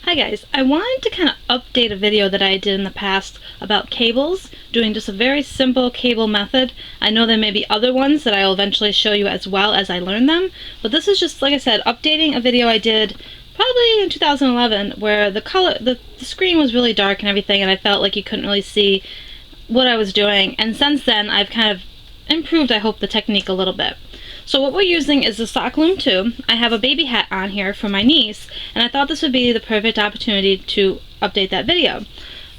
Hi guys, I wanted to kind of update a video that I did in the past about cables, doing just a very simple cable method. I know there may be other ones that I'll eventually show you as well as I learn them, but this is just, like I said, updating a video I did probably in 2011 where the screen was really dark and everything, and I felt like you couldn't really see what I was doing, and since then I've kind of improved, I hope, the technique a little bit. So what we're using is the stock Loom 2. I have a baby hat on here for my niece, and I thought this would be the perfect opportunity to update that video.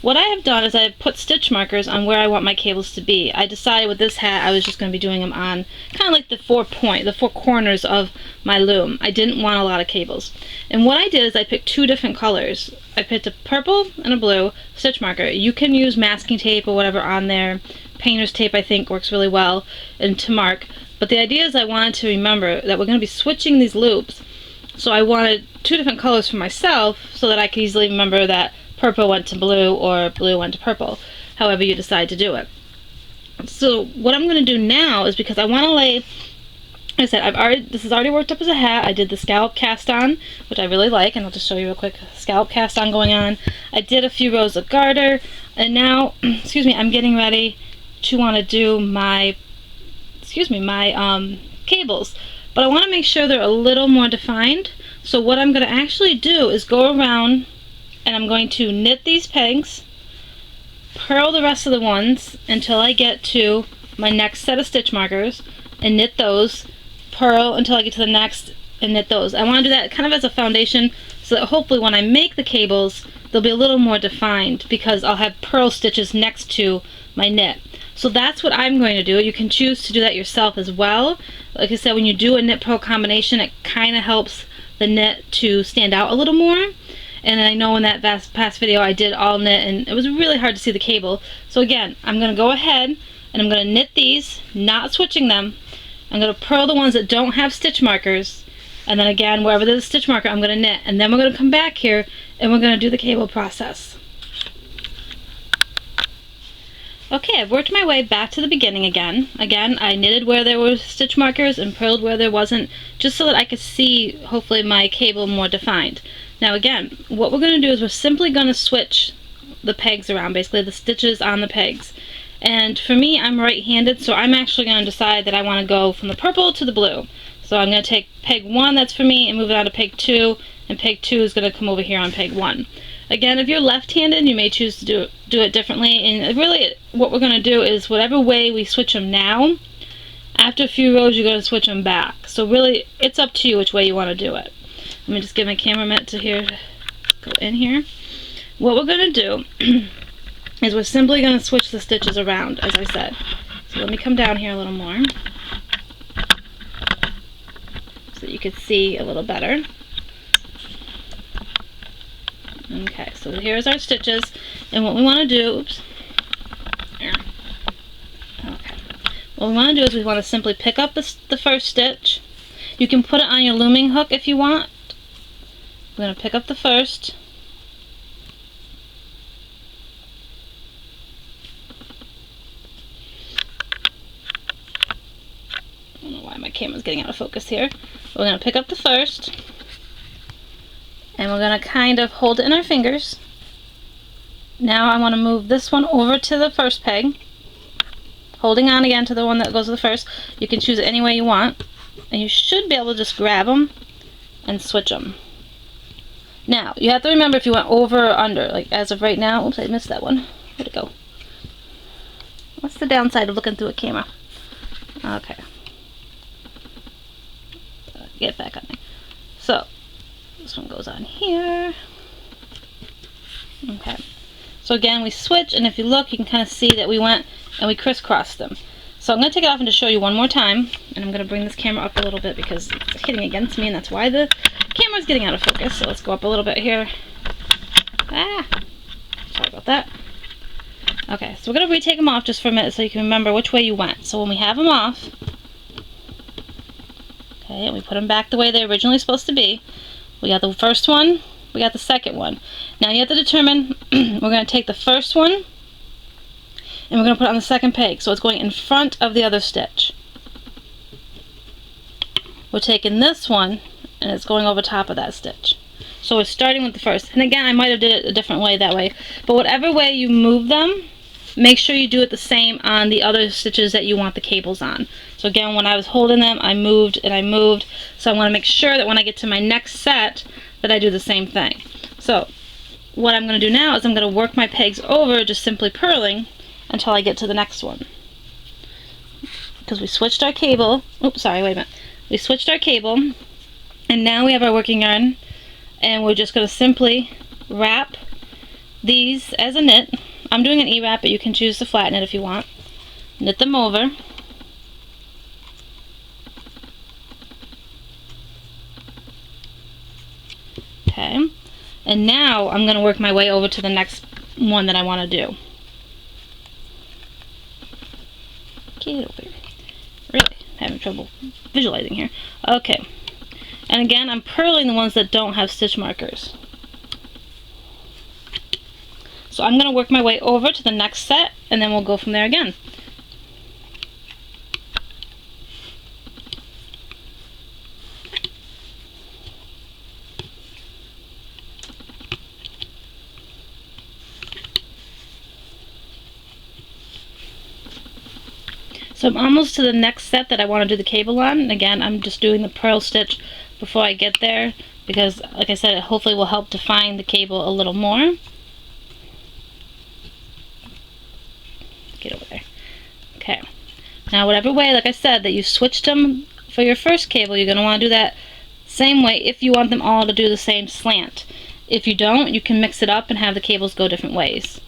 What I have done is I've put stitch markers on where I want my cables to be. I decided with this hat I was just going to be doing them on kind of like the four corners of my loom. I didn't want a lot of cables. And what I did is I picked two different colors. I picked a purple and a blue stitch marker. You can use masking tape or whatever on there. Painter's tape, I think, works really well and to mark. But the idea is I wanted to remember that we're going to be switching these loops. So I wanted two different colors for myself so that I could easily remember that purple went to blue or blue went to purple, however you decide to do it. So what I'm going to do now is, because I want to lay, like I said, this is already worked up as a hat. I did the scallop cast on, which I really like, and I'll just show you real quick. Scallop cast on going on. I did a few rows of garter, and now, excuse me, I'm getting ready to want to do my cables, but I want to make sure they're a little more defined. So what I'm going to actually do is go around and I'm going to knit these pegs, purl the rest of the ones until I get to my next set of stitch markers, and knit those, purl until I get to the next, and knit those. I want to do that kind of as a foundation so that hopefully when I make the cables they'll be a little more defined, because I'll have purl stitches next to my knit. So that's what I'm going to do. You can choose to do that yourself as well. Like I said, when you do a knit purl combination, it kind of helps the knit to stand out a little more. And I know in that past video I did all knit and it was really hard to see the cable. So again, I'm going to go ahead and I'm going to knit these, not switching them. I'm going to purl the ones that don't have stitch markers, and then again, wherever there's a stitch marker, I'm going to knit, and then we're going to come back here and we're going to do the cable process. Okay, I've worked my way back to the beginning again. Again, I knitted where there were stitch markers and purled where there wasn't, just so that I could see, hopefully, my cable more defined. Now again, what we're going to do is we're simply going to switch the pegs around, basically the stitches on the pegs. And for me, I'm right-handed, so I'm actually going to decide that I want to go from the purple to the blue. So I'm going to take peg 1, that's for me, and move it on to peg 2, and peg 2 is going to come over here on peg 1. Again, if you're left-handed, you may choose to do it differently, and really what we're going to do is whatever way we switch them now, after a few rows you're going to switch them back. So really, it's up to you which way you want to do it. Let me just give my camera a minute to go in here. What we're going to do is we're simply going to switch the stitches around, as I said. So let me come down here a little more so that you can see a little better. Okay, so here's our stitches, and what we want to do, okay, what we want to do is we want to simply pick up the first stitch. You can put it on your looming hook if you want. We're going to pick up the first, I don't know why my camera's getting out of focus here. We're going to pick up the first, and we're going to kind of hold it in our fingers. Now I want to move this one over to the first peg, holding on again to the one that goes to the first. You can choose it any way you want, and you should be able to just grab them and switch them. Now, you have to remember if you went over or under, like as of right now, oops, I missed that one. Where'd it go? What's the downside of looking through a camera? Okay. Get back on there. So, this one goes on here. Okay. So again, we switch, and if you look, you can kind of see that we went and we crisscrossed them. So I'm going to take it off and just show you one more time, and I'm going to bring this camera up a little bit because it's hitting against me, and that's why the camera's getting out of focus. So let's go up a little bit here. Sorry about that. Okay, so we're going to retake them off just for a minute so you can remember which way you went. So when we have them off, okay, and we put them back the way they're originally supposed to be, we got the first one, we got the second one. Now you have to determine, we're going to take the first one, and we're going to put it on the second peg, so it's going in front of the other stitch. We're taking this one, and it's going over top of that stitch. So we're starting with the first. And again, I might have did it a different way that way. But whatever way you move them, make sure you do it the same on the other stitches that you want the cables on. So again, when I was holding them, I moved and I moved. So I want to make sure that when I get to my next set, that I do the same thing. So what I'm going to do now is I'm going to work my pegs over, just simply purling, until I get to the next one. Because we switched our cable. Oops, sorry, wait a minute. We switched our cable, and now we have our working yarn, and we're just going to simply wrap these as a knit. I'm doing an E-wrap, but you can choose to flat knit if you want. Knit them over. Okay. And now I'm going to work my way over to the next one that I want to do. Get over here. Really having trouble visualizing here. Okay. And again, I'm purling the ones that don't have stitch markers. So I'm going to work my way over to the next set, and then we'll go from there again. So I'm almost to the next set that I want to do the cable on. And again, I'm just doing the purl stitch before I get there, because like I said, it hopefully will help define the cable a little more. Get over there. Okay. Now whatever way, like I said, that you switched them for your first cable, you're going to want to do that same way if you want them all to do the same slant. If you don't, you can mix it up and have the cables go different ways.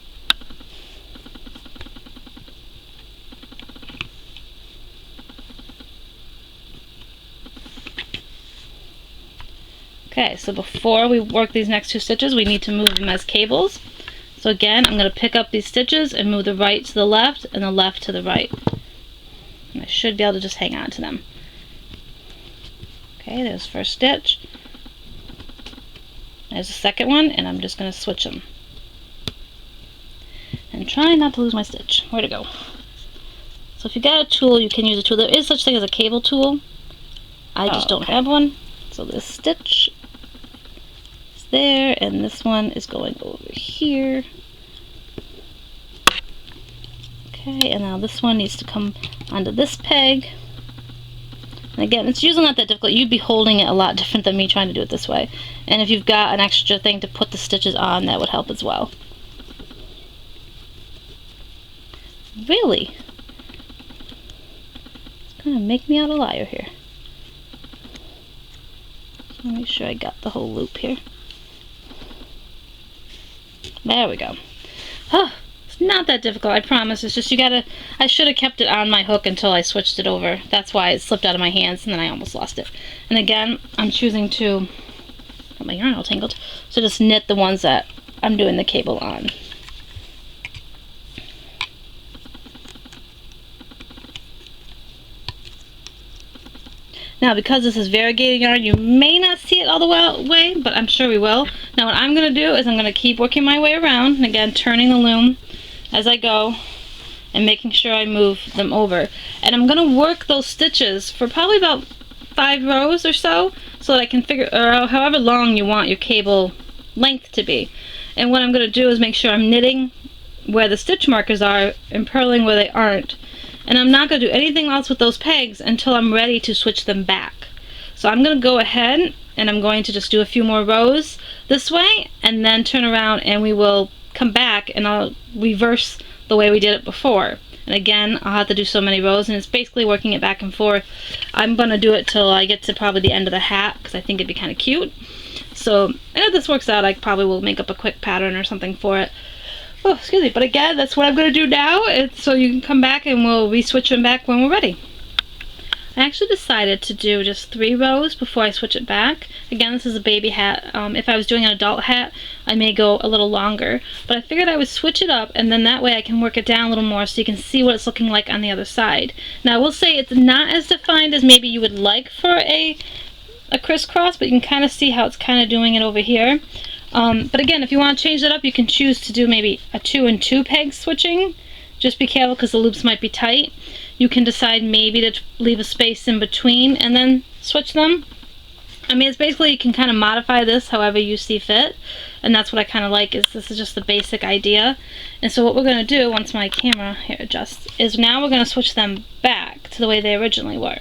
Okay, so before we work these next two stitches, we need to move them as cables. So again, I'm going to pick up these stitches and move the right to the left and the left to the right. And I should be able to just hang on to them. Okay, there's the first stitch. There's the second one, and I'm just going to switch them. And try not to lose my stitch. Where'd it go? So if you got a tool, you can use a tool. There is such thing as a cable tool. I just don't have one. So this stitch is there, and this one is going over here. Okay, and now this one needs to come onto this peg. And again, it's usually not that difficult. You'd be holding it a lot different than me trying to do it this way. And if you've got an extra thing to put the stitches on, that would help as well. Really? It's gonna make me out a liar here. So make sure I got the whole loop here. There we go. Huh. It's not that difficult, I promise. It's just you gotta... I should have kept it on my hook until I switched it over. That's why it slipped out of my hands and then I almost lost it. And again, I'm choosing to... Got my yarn all tangled. So just knit the ones that I'm doing the cable on. Now, because this is variegated yarn, you may not see it all the way, but I'm sure we will. Now, what I'm going to do is I'm going to keep working my way around, and again, turning the loom as I go, and making sure I move them over. And I'm going to work those stitches for probably about 5 rows or so that I can figure out however long you want your cable length to be. And what I'm going to do is make sure I'm knitting where the stitch markers are and purling where they aren't. And I'm not going to do anything else with those pegs until I'm ready to switch them back. So I'm going to go ahead and I'm going to just do a few more rows this way and then turn around and we will come back and I'll reverse the way we did it before. And again, I'll have to do so many rows and it's basically working it back and forth. I'm going to do it till I get to probably the end of the hat because I think it'd be kind of cute. So if this works out, I probably will make up a quick pattern or something for it. Oh, excuse me, but again, that's what I'm going to do now, so you can come back and we'll re-switch them back when we're ready. I actually decided to do just 3 rows before I switch it back. Again, this is a baby hat. If I was doing an adult hat, I may go a little longer, but I figured I would switch it up, and then that way I can work it down a little more so you can see what it's looking like on the other side. Now, I will say it's not as defined as maybe you would like for a crisscross, but you can kind of see how it's kind of doing it over here. But again, if you want to change that up, you can choose to do maybe a 2 and 2 peg switching. Just be careful because the loops might be tight. You can decide maybe to leave a space in between and then switch them. I mean, it's basically, you can kind of modify this however you see fit, and that's what I kind of like, is this is just the basic idea. And so what we're going to do, once my camera here adjusts, is now we're going to switch them back to the way they originally were.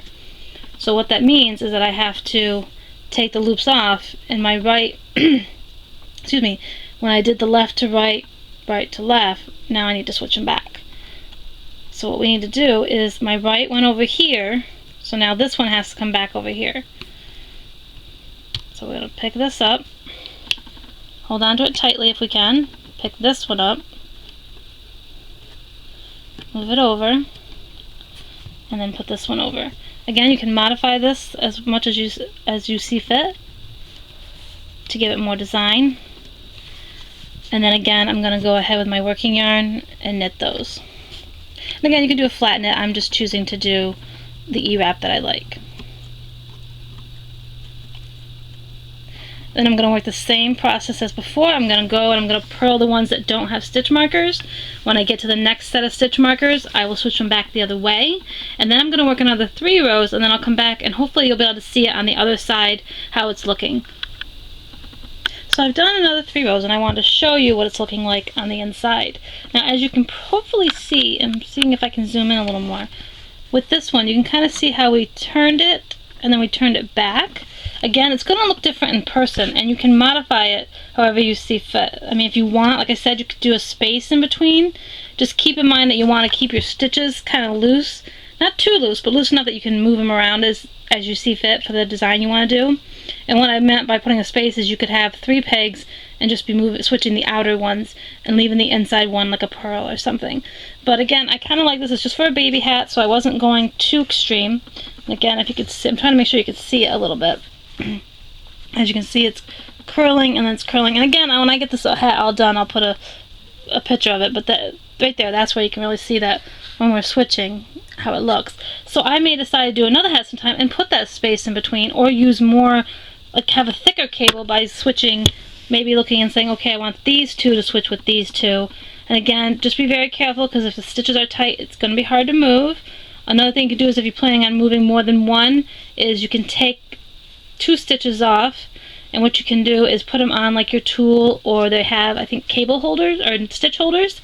So what that means is that I have to take the loops off, and my right, excuse me, when I did the left to right, right to left, now I need to switch them back. So what we need to do is, my right went over here, so now this one has to come back over here. So we're going to pick this up, hold on to it tightly if we can, pick this one up, move it over, and then put this one over. Again, you can modify this as much as you see fit to give it more design. And then again, I'm going to go ahead with my working yarn and knit those. And again, you can do a flat knit. I'm just choosing to do the E-wrap that I like. Then I'm going to work the same process as before. I'm going to go and I'm going to purl the ones that don't have stitch markers. When I get to the next set of stitch markers, I will switch them back the other way. And then I'm going to work another 3 rows, and then I'll come back and hopefully you'll be able to see it on the other side how it's looking. So I've done another 3 rows, and I wanted to show you what it's looking like on the inside. Now, as you can hopefully see, I'm seeing if I can zoom in a little more. With this one, you can kind of see how we turned it, and then we turned it back. Again, it's going to look different in person, and you can modify it however you see fit. I mean, if you want, like I said, you could do a space in between. Just keep in mind that you want to keep your stitches kind of loose. Not too loose, but loose enough that you can move them around as you see fit for the design you want to do. And what I meant by putting a space is you could have 3 pegs and just be switching the outer ones and leaving the inside one like a purl or something. But again, I kind of like this. It's just for a baby hat, so I wasn't going too extreme. And again, if you could see, I'm trying to make sure you could see it a little bit. As you can see, it's curling and then it's curling. And again, when I get this hat all done, I'll put a picture of it. But that right there, that's where you can really see that when we're switching, how it looks. So I may decide to do another hat sometime and put that space in between, or use more, like have a thicker cable by switching, maybe looking and saying, okay, I want these 2 to switch with these 2. And again, just be very careful, because if the stitches are tight, it's going to be hard to move. Another thing you can do is, if you're planning on moving more than one, is you can take 2 stitches off, and what you can do is put them on like your tool, or they have, I think, cable holders or stitch holders.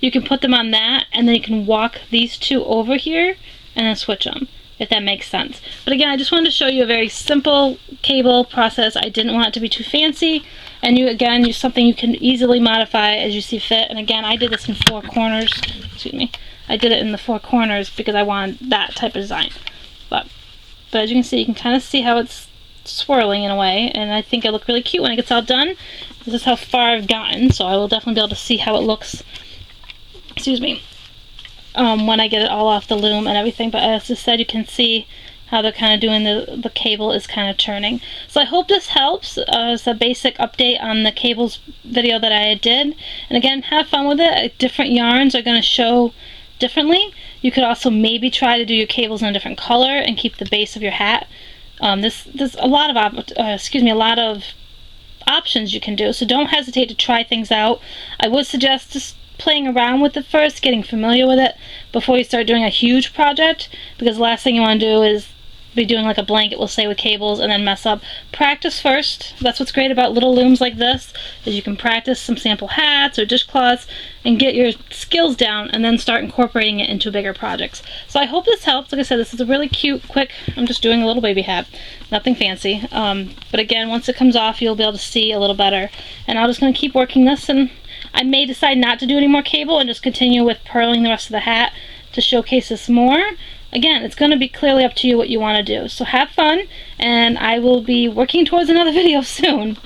You can put them on that, and then you can walk these 2 over here and then switch them, if that makes sense. But again, I just wanted to show you a very simple cable process. I didn't want it to be too fancy, and again, use something you can easily modify as you see fit. And again, I did this in 4 corners. Excuse me. I did it in the 4 corners because I wanted that type of design. But as you can see, you can kind of see how it's swirling in a way, and I think it look really cute when it gets all done. This is how far I've gotten, so I will definitely be able to see how it looks, excuse me, when I get it all off the loom and everything. But as I said, you can see how they're kind of doing, the cable is kind of turning. So I hope this helps. It's a basic update on the cables video that I did. And again, have fun with it. Different yarns are going to show differently. You could also maybe try to do your cables in a different color and keep the base of your hat. There's a lot of options you can do, so don't hesitate to try things out. I would suggest just playing around with it first, getting familiar with it before you start doing a huge project, because the last thing you want to do is be doing like a blanket, we'll say, with cables and then mess up. Practice first. That's what's great about little looms like this, is you can practice some sample hats or dishcloths and get your skills down, and then start incorporating it into bigger projects. So I hope this helps. Like I said, this is a really cute, quick, I'm just doing a little baby hat, nothing fancy. But again, once it comes off, you'll be able to see a little better. And I'm just going to keep working this, and I may decide not to do any more cable and just continue with purling the rest of the hat to showcase this more. Again, it's going to be clearly up to you what you want to do. So have fun, and I will be working towards another video soon.